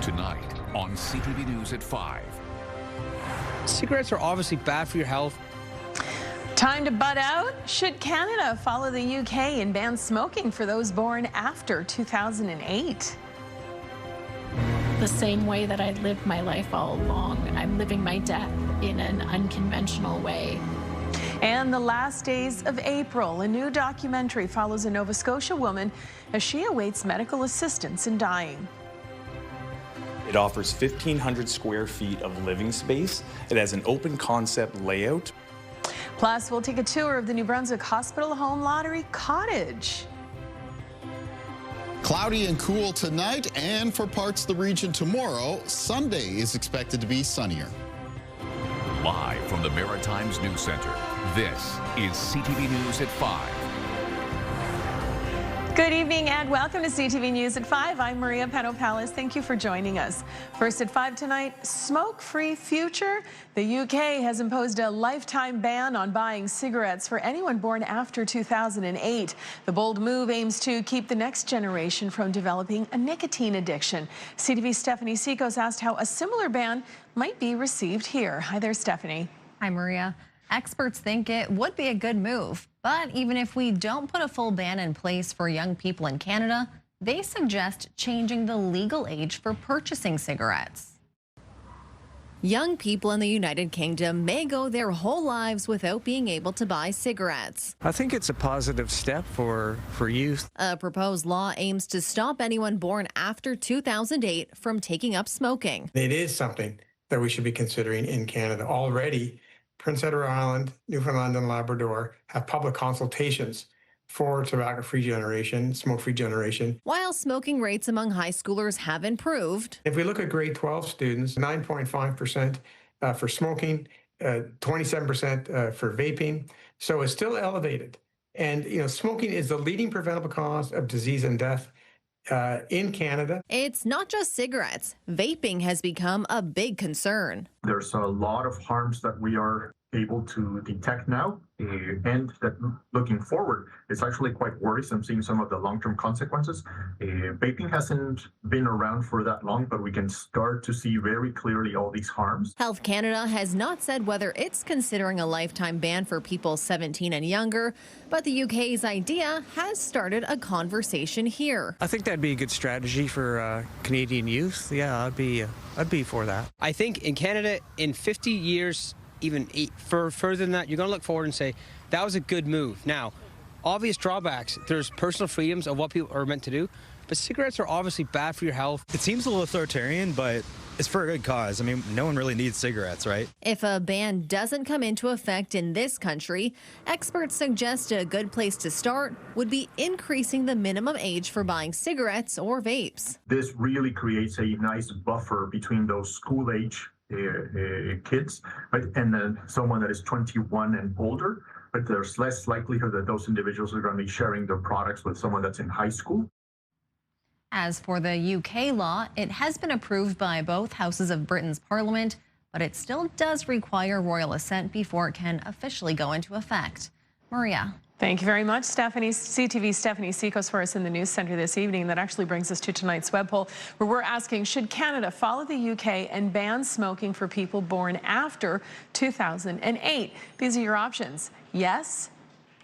Tonight on CTV News at 5. Cigarettes are obviously bad for your health. Time to butt out? Should Canada follow the UK and ban smoking for those born after 2008? The same way that I lived my life all along. I'm living my death in an unconventional way. And the last days of April, a new documentary follows a Nova Scotia woman as she awaits medical assistance in dying. It offers 1,500 square feet of living space. It has an open concept layout. Plus, we'll take a tour of the New Brunswick Hospital Home Lottery Cottage. Cloudy and cool tonight, and for parts of the region tomorrow. Sunday is expected to be sunnier. Live from the Maritimes News Center, this is CTV News at 5. Good evening and welcome to CTV News at 5. I'm Maria Pano-Palace. Thank you for joining us. First at 5 tonight, smoke-free future. The UK has imposed a lifetime ban on buying cigarettes for anyone born after 2008. The bold move aims to keep the next generation from developing a nicotine addiction. CTV's Stephanie Seekos asked how a similar ban might be received here. Hi there, Stephanie. Hi, Maria. Experts think it would be a good move, but even if we don't put a full ban in place for young people in Canada, they suggest changing the legal age for purchasing cigarettes. Young people in the United Kingdom may go their whole lives without being able to buy cigarettes. I think it's a positive step for youth. A proposed law aims to stop anyone born after 2008 from taking up smoking. It is something that we should be considering in Canada. Already, Prince Edward Island, Newfoundland and Labrador have public consultations for tobacco-free generation, smoke-free generation. While smoking rates among high schoolers have improved. If we look at grade 12 students, 9.5% for smoking, 27% for vaping. So it's still elevated. And, smoking is the leading preventable cause of disease and death in Canada. It's not just cigarettes. Vaping has become a big concern. There's a lot of harms that we are able to detect now, and that looking forward, it's actually quite worrisome seeing some of the long-term consequences. Vaping hasn't been around for that long, but we can start to see very clearly all these harms. Health Canada has not said whether it's considering a lifetime ban for people 17 and younger, but the UK's idea has started a conversation here. I think that'd be a good strategy for Canadian youth. Yeah, I'd be for that. I think in Canada, in 50 years, even further than that, you're going to look forward and say, that was a good move. Now, obvious drawbacks. There's personal freedoms of what people are meant to do, but cigarettes are obviously bad for your health. It seems a little authoritarian, but it's for a good cause. I mean, no one really needs cigarettes, right? If a ban doesn't come into effect in this country, experts suggest a good place to start would be increasing the minimum age for buying cigarettes or vapes. This really creates a nice buffer between those school-age kids, right, and then someone that is 21 and older, but there's less likelihood that those individuals are going to be sharing their products with someone that's in high school. As for the UK law, it has been approved by both houses of Britain's parliament, but it still does require royal assent before it can officially go into effect. Maria. Thank you very much, Stephanie. CTV's Stephanie Seekos for us in the news center this evening. That actually brings us to tonight's web poll, where we're asking, should Canada follow the UK and ban smoking for people born after 2008? These are your options. Yes,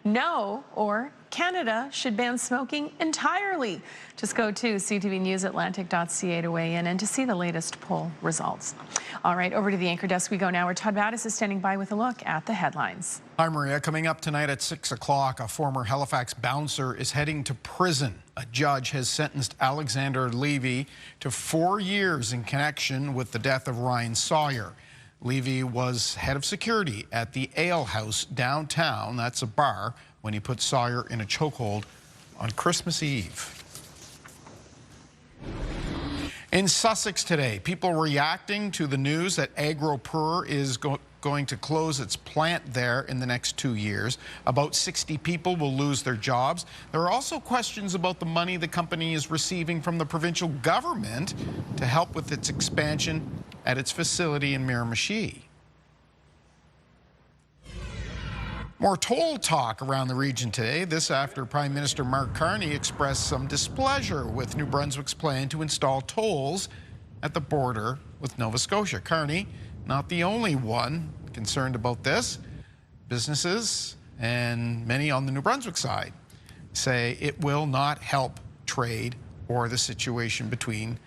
no, or Canada should ban smoking entirely. Just go to ctvnewsatlantic.ca to weigh in and to see the latest poll results. All right, over to the anchor desk we go now, where Todd Battis is standing by with a look at the headlines. Hi, Maria. Coming up tonight at 6 o'clock, a former Halifax bouncer is heading to prison. A judge has sentenced Alexander Levy to 4 years in connection with the death of Ryan Sawyer. Levy was head of security at the Ale House downtown, that's a bar, when he put Sawyer in a chokehold on Christmas Eve. In Sussex today, people reacting to the news that AgroPur is going to close its plant there in the next 2 years. About 60 people will lose their jobs. There are also questions about the money the company is receiving from the provincial government to help with its expansion at its facility in Miramichi. More toll talk around the region today. This after Prime Minister Mark Carney expressed some displeasure with New Brunswick's plan to install tolls at the border with Nova Scotia. Carney, not the only one concerned about this. Businesses and many on the New Brunswick side say it will not help trade or the situation between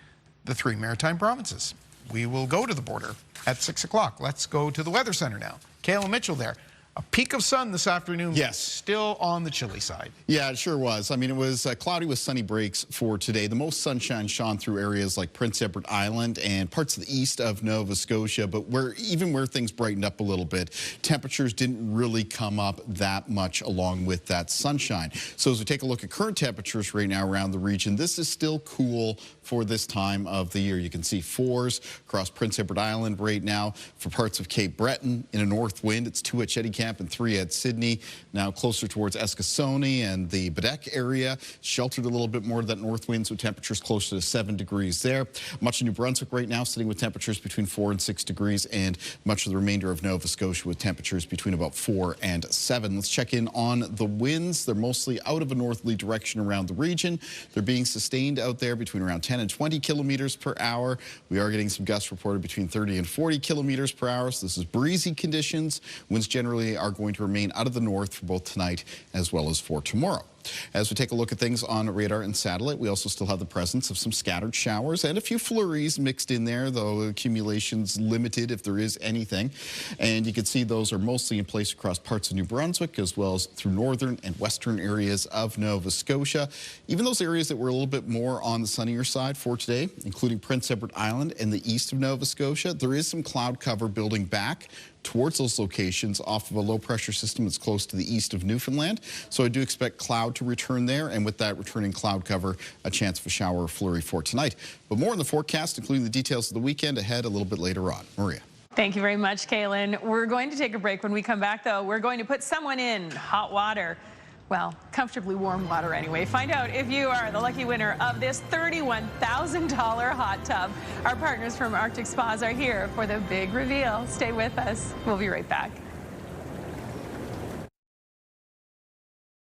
the three maritime provinces. We will go to the border at 6 o'clock. Let's go to the Weather Center now. Kayla Mitchell there. A peak of sun this afternoon. Yes. Still on the chilly side. Yeah, it sure was. I mean, it was cloudy with sunny breaks for today. The most sunshine shone through areas like Prince Edward Island and parts of the east of Nova Scotia, but where things brightened up a little bit, temperatures didn't really come up that much along with that sunshine. So as we take a look at current temperatures right now around the region, this is still cool for this time of the year. You can see 4s across Prince Edward Island right now. For parts of Cape Breton in a north wind, it's 2 at Shetty Camp and 3 at Sydney. Now closer towards Eskasoni and the Badek area, sheltered a little bit more to that north wind, so temperatures closer to 7 degrees there. Much of New Brunswick right now sitting with temperatures between 4 and 6 degrees, and much of the remainder of Nova Scotia with temperatures between about 4 and 7. Let's check in on the winds. They're mostly out of a northerly direction around the region. They're being sustained out there between around 10 and 20 kilometers per hour. We are getting some gusts reported between 30 and 40 kilometers per hour. So this is breezy conditions. Winds generally are going to remain out of the north for both tonight as well as for tomorrow. As we take a look at things on radar and satellite, we also still have the presence of some scattered showers and a few flurries mixed in there, though accumulation's limited if there is anything. And you can see those are mostly in place across parts of New Brunswick as well as through northern and western areas of Nova Scotia. Even those areas that were a little bit more on the sunnier side for today, including Prince Edward Island and the east of Nova Scotia, there is some cloud cover building back towards those locations off of a low pressure system that's close to the east of Newfoundland. So I do expect cloud to return there, and with that returning cloud cover, a chance of a shower or flurry for tonight. But more in the forecast, including the details of the weekend ahead a little bit later on. Maria. Thank you very much, Kaylin. We're going to take a break. When we come back, though, we're going to put someone in hot water. Well, comfortably warm water anyway. Find out if you are the lucky winner of this $31,000 hot tub. Our partners from Arctic Spas are here for the big reveal. Stay with us. We'll be right back.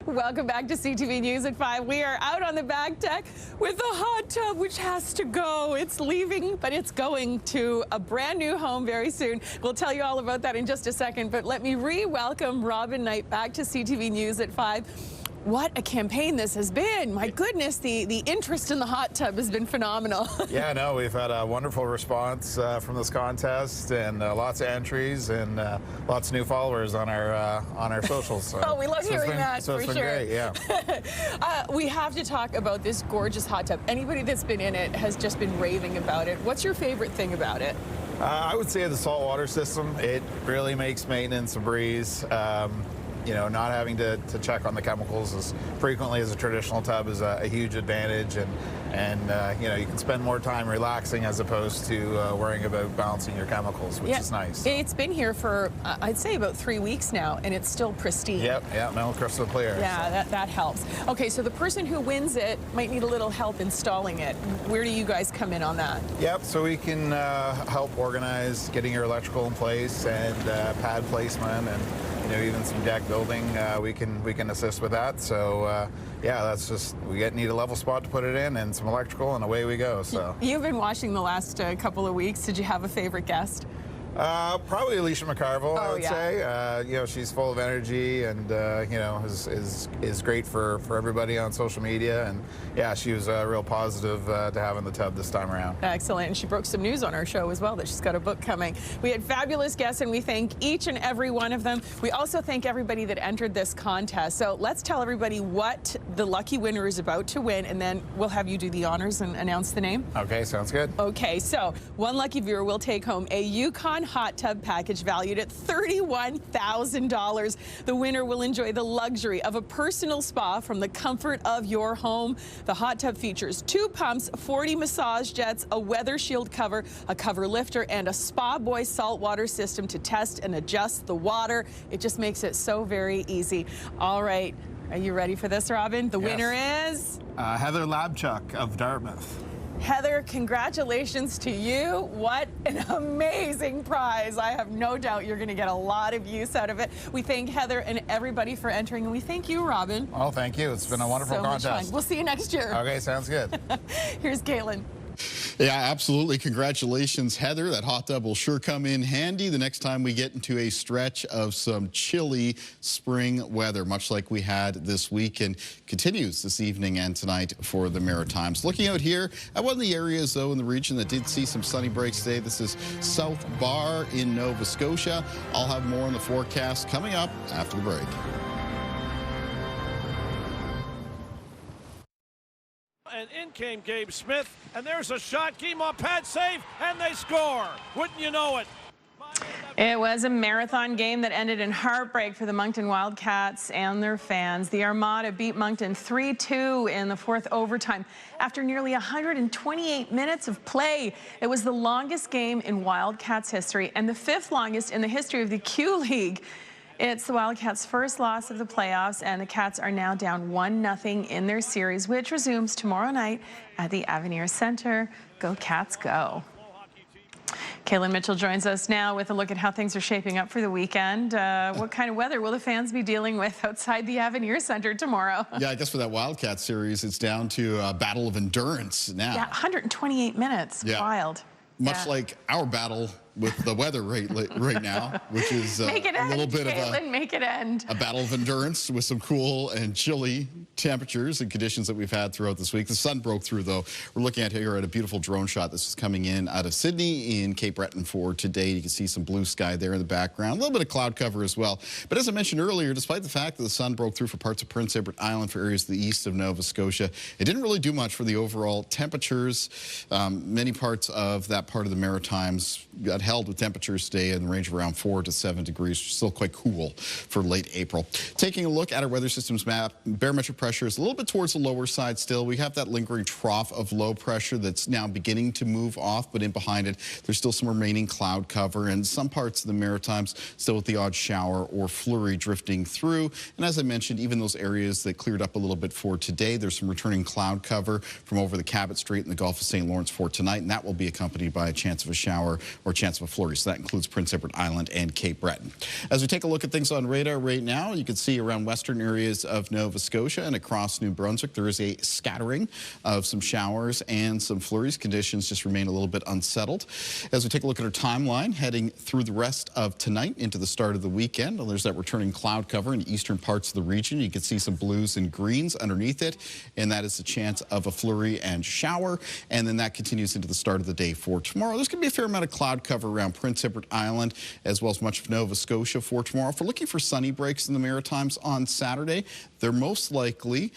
Welcome back to CTV News at 5. We are out on the back deck with the hot tub, which has to go. It's leaving, but it's going to a brand new home very soon. We'll tell you all about that in just a second, but let me re-welcome Robin Knight back to CTV News at 5. What a campaign this has been. My goodness, the interest in the hot tub has been phenomenal. Yeah, no, we've had a wonderful response from this contest, and lots of entries and lots of new followers on our socials. So. Oh, we love hearing that, so for it's been sure. Great, yeah. We have to talk about this gorgeous hot tub. Anybody that's been in it has just been raving about it. What's your favorite thing about it? I would say the saltwater system. It really makes maintenance a breeze. You know, not having to check on the chemicals as frequently as a traditional tub is a huge advantage, and you know, you can spend more time relaxing as opposed to worrying about balancing your chemicals, which is nice. It's been here for I'd say about 3 weeks now, and it's still pristine. Yep, no, crystal clear. Yeah, so. that helps. Okay, so the person who wins it might need a little help installing it. Where do you guys come in on that? Yep, so we can help organize getting your electrical in place and pad placement, and you know, even some deck building, we can assist with that. So yeah, that's just, we need a level spot to put it in and some electrical, and away we go. So you've been watching the last couple of weeks. Did you have a favorite guest? Probably Alicia McCarville, I would say. You know, she's full of energy and, you know, is great for everybody on social media. And, yeah, she was real positive to having the tub this time around. Excellent. And she broke some news on our show as well, that she's got a book coming. We had fabulous guests, and we thank each and every one of them. We also thank everybody that entered this contest. So let's tell everybody what the lucky winner is about to win, and then we'll have you do the honors and announce the name. Okay, sounds good. Okay, so one lucky viewer will take home a Yukon hot tub package valued at $31,000. The winner will enjoy the luxury of a personal spa from the comfort of your home. The hot tub features 2 pumps, 40 massage jets, a weather shield cover, a cover lifter, and a Spa Boy saltwater system to test and adjust the water. It just makes it so very easy. All right, are you ready for this, Robin? The winner is? Heather Labchuk of Dartmouth. Heather, congratulations to you. What an amazing prize. I have no doubt you're going to get a lot of use out of it. We thank Heather and everybody for entering, and we thank you, Robin. Oh, thank you. It's been a wonderful contest. Much fun. We'll see you next year. Okay, sounds good. Here's Caitlin. Yeah, absolutely. Congratulations, Heather. That hot tub will sure come in handy the next time we get into a stretch of some chilly spring weather, much like we had this week, and continues this evening and tonight for the Maritimes. Looking out here at one of the areas, though, in the region that did see some sunny breaks today. This is South Bar in Nova Scotia. I'll have more on the forecast coming up after the break. And in came Gabe Smith, and there's a shot. Guimont pad save, and they score. Wouldn't you know it? It was a marathon game that ended in heartbreak for the Moncton Wildcats and their fans. The Armada beat Moncton 3-2 in the fourth overtime after nearly 128 minutes of play. It was the longest game in Wildcats history and the fifth longest in the history of the Q League. It's the Wildcats' first loss of the playoffs, and the Cats are now down 1-0 in their series, which resumes tomorrow night at the Avenir Centre. Go Cats, go. Kaylin Mitchell joins us now with a look at how things are shaping up for the weekend. What kind of weather will the fans be dealing with outside the Avenir Centre tomorrow? Yeah, I guess for that Wildcat series, it's down to a battle of endurance now. Yeah, 128 minutes. Yeah. Wild. Much like our battle with the weather right now, which is a little bit of a battle of endurance with some cool and chilly temperatures and conditions that we've had throughout this week. The sun broke through, though. We're looking at here at a beautiful drone shot. This is coming in out of Sydney in Cape Breton for today. You can see some blue sky there in the background, a little bit of cloud cover as well. But as I mentioned earlier, despite the fact that the sun broke through for parts of Prince Edward Island for areas to the east of Nova Scotia, it didn't really do much for the overall temperatures. Many parts of that part of the Maritimes got held with temperatures today in the range of around 4 to 7 degrees, still quite cool for late April. Taking a look at our weather systems map, barometric pressure is a little bit towards the lower side still. We have that lingering trough of low pressure that's now beginning to move off, but in behind it, there's still some remaining cloud cover, and some parts of the Maritimes still with the odd shower or flurry drifting through. And as I mentioned, even those areas that cleared up a little bit for today, there's some returning cloud cover from over the Cabot Strait and the Gulf of St. Lawrence for tonight, and that will be accompanied by a chance of a shower or chance of a flurry. So that includes Prince Edward Island and Cape Breton. As we take a look at things on radar right now, you can see around western areas of Nova Scotia and across New Brunswick, there is a scattering of some showers and some flurries. Conditions just remain a little bit unsettled. As we take a look at our timeline, heading through the rest of tonight into the start of the weekend, well, there's that returning cloud cover in the eastern parts of the region. You can see some blues and greens underneath it, and that is the chance of a flurry and shower. And then that continues into the start of the day for tomorrow. There's going to be a fair amount of cloud cover around Prince Edward Island as well as much of Nova Scotia for tomorrow. If we're looking for sunny breaks in the Maritimes on Saturday, they're most likely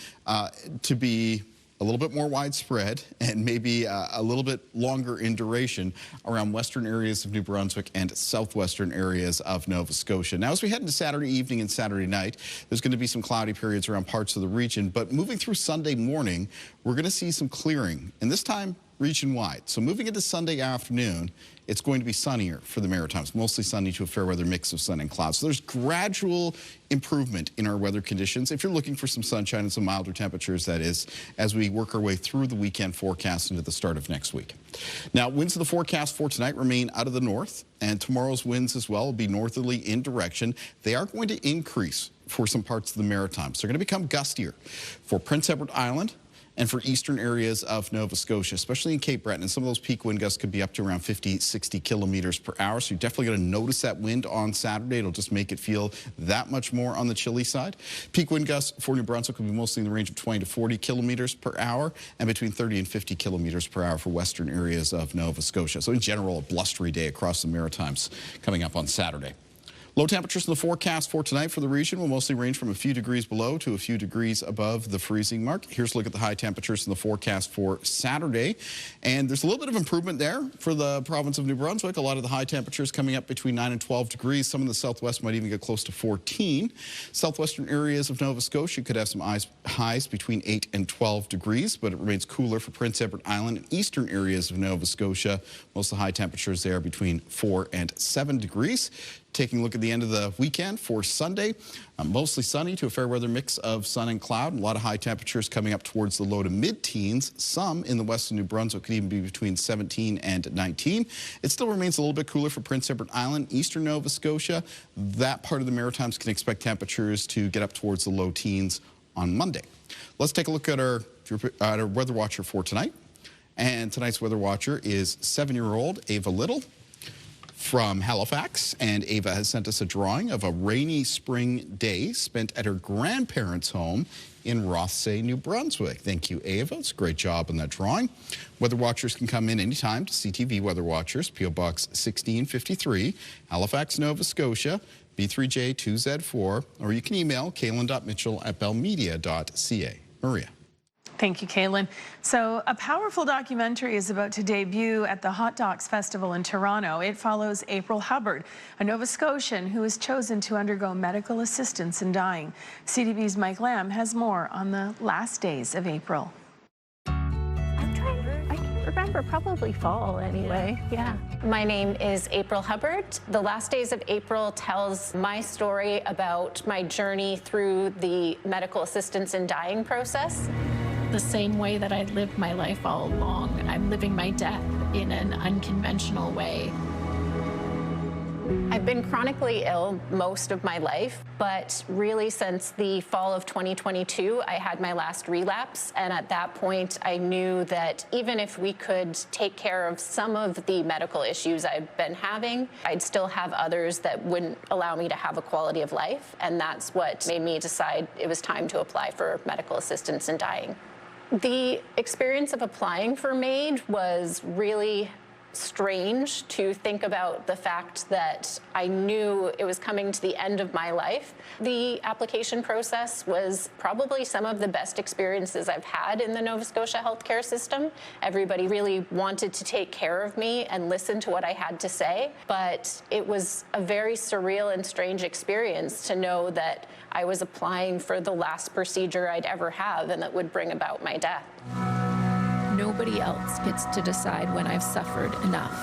to be a little bit more widespread and maybe a little bit longer in duration around western areas of New Brunswick and southwestern areas of Nova Scotia. Now, as we head into Saturday evening and Saturday night, there's going to be some cloudy periods around parts of the region, but moving through Sunday morning, we're going to see some clearing, and this time region-wide. So moving into Sunday afternoon, it's going to be sunnier for the Maritimes, mostly sunny to a fair weather mix of sun and clouds. So there's gradual improvement in our weather conditions. If you're looking for some sunshine and some milder temperatures, that is, as we work our way through the weekend forecast into the start of next week. Now, winds of the forecast for tonight remain out of the north, and tomorrow's winds as well will be northerly in direction. They are going to increase for some parts of the Maritimes. They're going to become gustier for Prince Edward Island and for eastern areas of Nova Scotia, especially in Cape Breton. And some of those peak wind gusts could be up to around 50, 60 kilometers per hour. So you're definitely going to notice that wind on Saturday. It'll just make it feel that much more on the chilly side. Peak wind gusts for New Brunswick will be mostly in the range of 20 to 40 kilometers per hour and between 30 and 50 kilometers per hour for western areas of Nova Scotia. So in general, a blustery day across the Maritimes coming up on Saturday. Low temperatures in the forecast for tonight for the region will mostly range from a few degrees below to a few degrees above the freezing mark. Here's a look at the high temperatures in the forecast for Saturday. And there's a little bit of improvement there for the province of New Brunswick. A lot of the high temperatures coming up between 9 and 12 degrees. Some in the southwest might even get close to 14. Southwestern areas of Nova Scotia could have some highs between 8 and 12 degrees, but it remains cooler for Prince Edward Island and eastern areas of Nova Scotia. Most of the high temperatures there between 4 and 7 degrees. Taking a look at the end of the weekend for Sunday, mostly sunny to a fair weather mix of sun and cloud. A lot of high temperatures coming up towards the low to mid-teens. Some in the west of New Brunswick could even be between 17 and 19. It still remains a little bit cooler for Prince Edward Island, eastern Nova Scotia. That part of the Maritimes can expect temperatures to get up towards the low teens on Monday. Let's take a look at our weather watcher for tonight. And tonight's weather watcher is 7-year-old Ava Little from Halifax. And Ava has sent us a drawing of a rainy spring day spent at her grandparents' home in Rothsay, New Brunswick. Thank you, Ava. It's a great job on that drawing. Weather watchers can come in anytime to CTV Weather Watchers, P.O. Box 1653, Halifax, Nova Scotia, B3J2Z4, or you can email kaylin.mitchell@bellmedia.ca. Maria. Thank you, Kaylin. So a powerful documentary is about to debut at the Hot Docs Festival in Toronto. It follows April Hubbard, a Nova Scotian who was chosen to undergo medical assistance in dying. CTV's Mike Lamb has more on the last days of April. I can't remember, probably fall anyway, yeah. My name is April Hubbard. The Last Days of April tells my story about my journey through the medical assistance in dying process. The same way that I lived my life all along, I'm living my death in an unconventional way. I've been chronically ill most of my life, but really since the fall of 2022, I had my last relapse. And at that point, I knew that even if we could take care of some of the medical issues I've been having, I'd still have others that wouldn't allow me to have a quality of life. And that's what made me decide it was time to apply for medical assistance in dying. The experience of applying for MAID was really strange to think about the fact that I knew it was coming to the end of my life. The application process was probably some of the best experiences I've had in the Nova Scotia healthcare system. Everybody really wanted to take care of me and listen to what I had to say, but it was a very surreal and strange experience to know that I was applying for the last procedure I'd ever have and that would bring about my death. Nobody else gets to decide when I've suffered enough.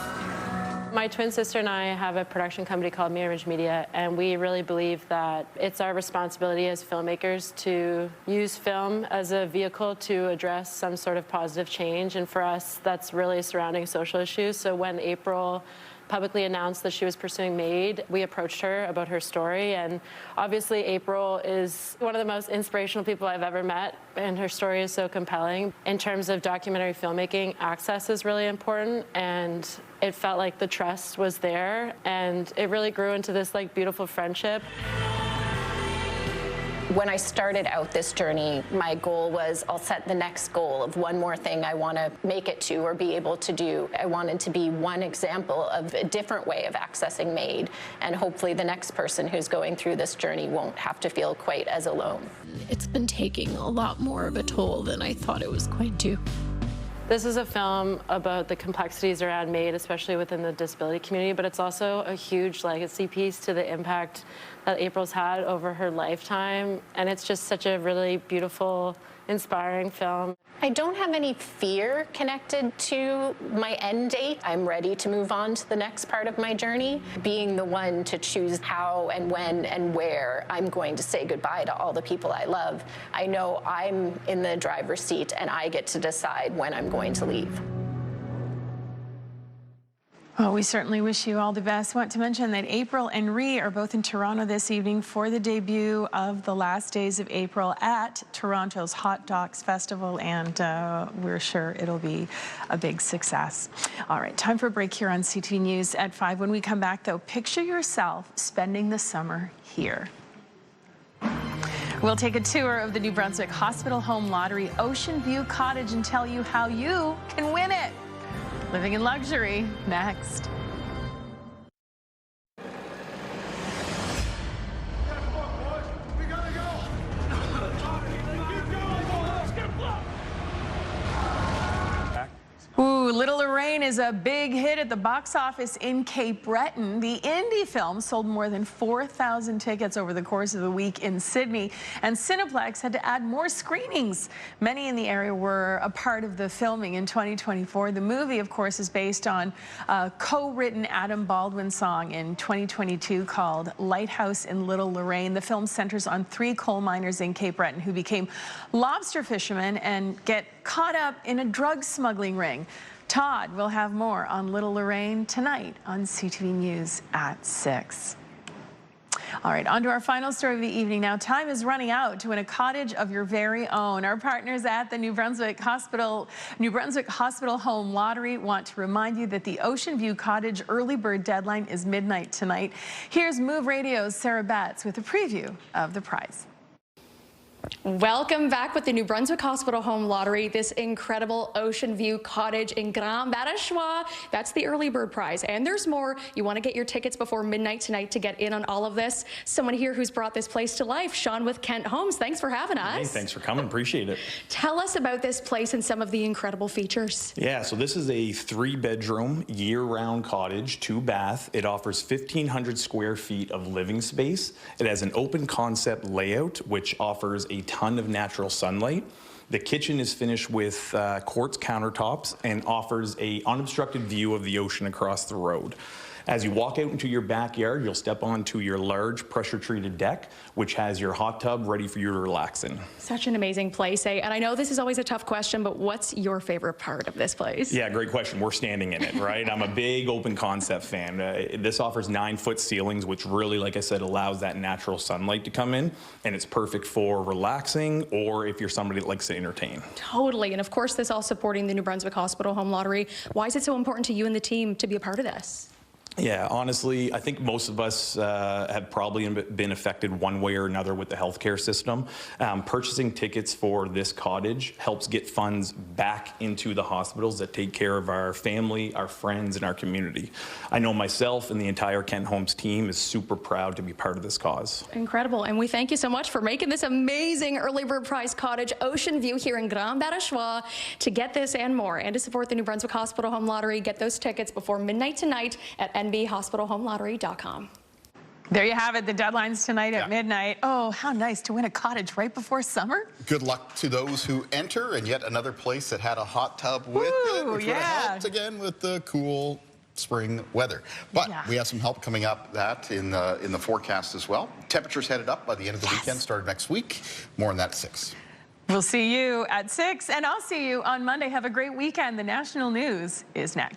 My twin sister and I have a production company called Mirror Image Media, and we really believe that it's our responsibility as filmmakers to use film as a vehicle to address some sort of positive change. And for us, that's really surrounding social issues. So when April publicly announced that she was pursuing MAID, we approached her about her story. And obviously April is one of the most inspirational people I've ever met, and her story is so compelling. In terms of documentary filmmaking, access is really important, and it felt like the trust was there, and it really grew into this beautiful friendship. When I started out this journey, my goal was I'll set the next goal of one more thing I want to make it to or be able to do. I wanted to be one example of a different way of accessing MAID, and hopefully the next person who's going through this journey won't have to feel quite as alone. It's been taking a lot more of a toll than I thought it was going to. This is a film about the complexities around MAID, especially within the disability community, but it's also a huge legacy piece to the impact that April's had over her lifetime. And it's just such a really beautiful, inspiring film. I don't have any fear connected to my end date. I'm ready to move on to the next part of my journey. Being the one to choose how and when and where I'm going to say goodbye to all the people I love, I know I'm in the driver's seat and I get to decide when I'm going to leave. Well, we certainly wish you all the best. Want to mention that April and Ree are both in Toronto this evening for the debut of The Last Days of April at Toronto's Hot Docs Festival, and we're sure it'll be a big success. All right, time for a break here on CTV News at 5. When we come back, though, picture yourself spending the summer here. We'll take a tour of the New Brunswick Hospital Home Lottery Ocean View Cottage and tell you how you can win it. Living in luxury, next. Ooh, Little Lorraine is a big hit at the box office in Cape Breton. The indie film sold more than 4,000 tickets over the course of the week in Sydney, and Cineplex had to add more screenings. Many in the area were a part of the filming in 2024. The movie, of course, is based on a co-written Adam Baldwin song in 2022 called Lighthouse in Little Lorraine. The film centers on 3 coal miners in Cape Breton who became lobster fishermen and get caught up in a drug smuggling ring. Todd will have more on Little Lorraine tonight on CTV News at 6. All right, on to our final story of the evening now. Time is running out to win a cottage of your very own. Our partners at the New Brunswick Hospital Home Lottery want to remind you that the Ocean View Cottage early bird deadline is midnight tonight. Here's Move Radio's Sarah Batts with a preview of the prize. Welcome back with the New Brunswick Hospital Home Lottery, this incredible Ocean View Cottage in Grand Barachois. That's the early bird prize. And there's more. You want to get your tickets before midnight tonight to get in on all of this. Someone here who's brought this place to life, Sean with Kent Homes. Thanks for having us. Hey, thanks for coming. Appreciate it. Tell us about this place and some of the incredible features. Yeah, so this is a 3-bedroom, year-round cottage, 2-bath. It offers 1,500 square feet of living space. It has an open concept layout, which offers a ton of natural sunlight. The kitchen is finished with quartz countertops and offers an unobstructed view of the ocean across the road. As you walk out into your backyard, you'll step onto your large pressure-treated deck, which has your hot tub ready for you to relax in. Such an amazing place, eh? And I know this is always a tough question, but what's your favorite part of this place? Yeah, great question. We're standing in it, right? I'm a big open concept fan. This offers 9-foot ceilings, which really, like I said, allows that natural sunlight to come in, and it's perfect for relaxing or if you're somebody that likes to entertain. Totally, and of course, this all supporting the New Brunswick Hospital Home Lottery. Why is it so important to you and the team to be a part of this? Yeah, honestly, I think most of us have probably been affected one way or another with the healthcare system. Purchasing tickets for this cottage helps get funds back into the hospitals that take care of our family, our friends, and our community. I know myself and the entire Kent Homes team is super proud to be part of this cause. Incredible, and we thank you so much for making this amazing early bird prize cottage, Ocean View here in Grand Barachois. To get this and more, and to support the New Brunswick Hospital Home Lottery, get those tickets before midnight tonight at nbhospitalhomelottery.com. There you have it, the deadline's tonight at midnight. Oh, how nice to win a cottage right before summer. Good luck to those who enter, and yet another place that had a hot tub with it, which would have helped again with the cool spring weather. But we have some help coming up that in the forecast as well. Temperatures headed up by the end of the weekend, started next week. More on that at 6. We'll see you at 6, and I'll see you on Monday. Have a great weekend. The national news is next.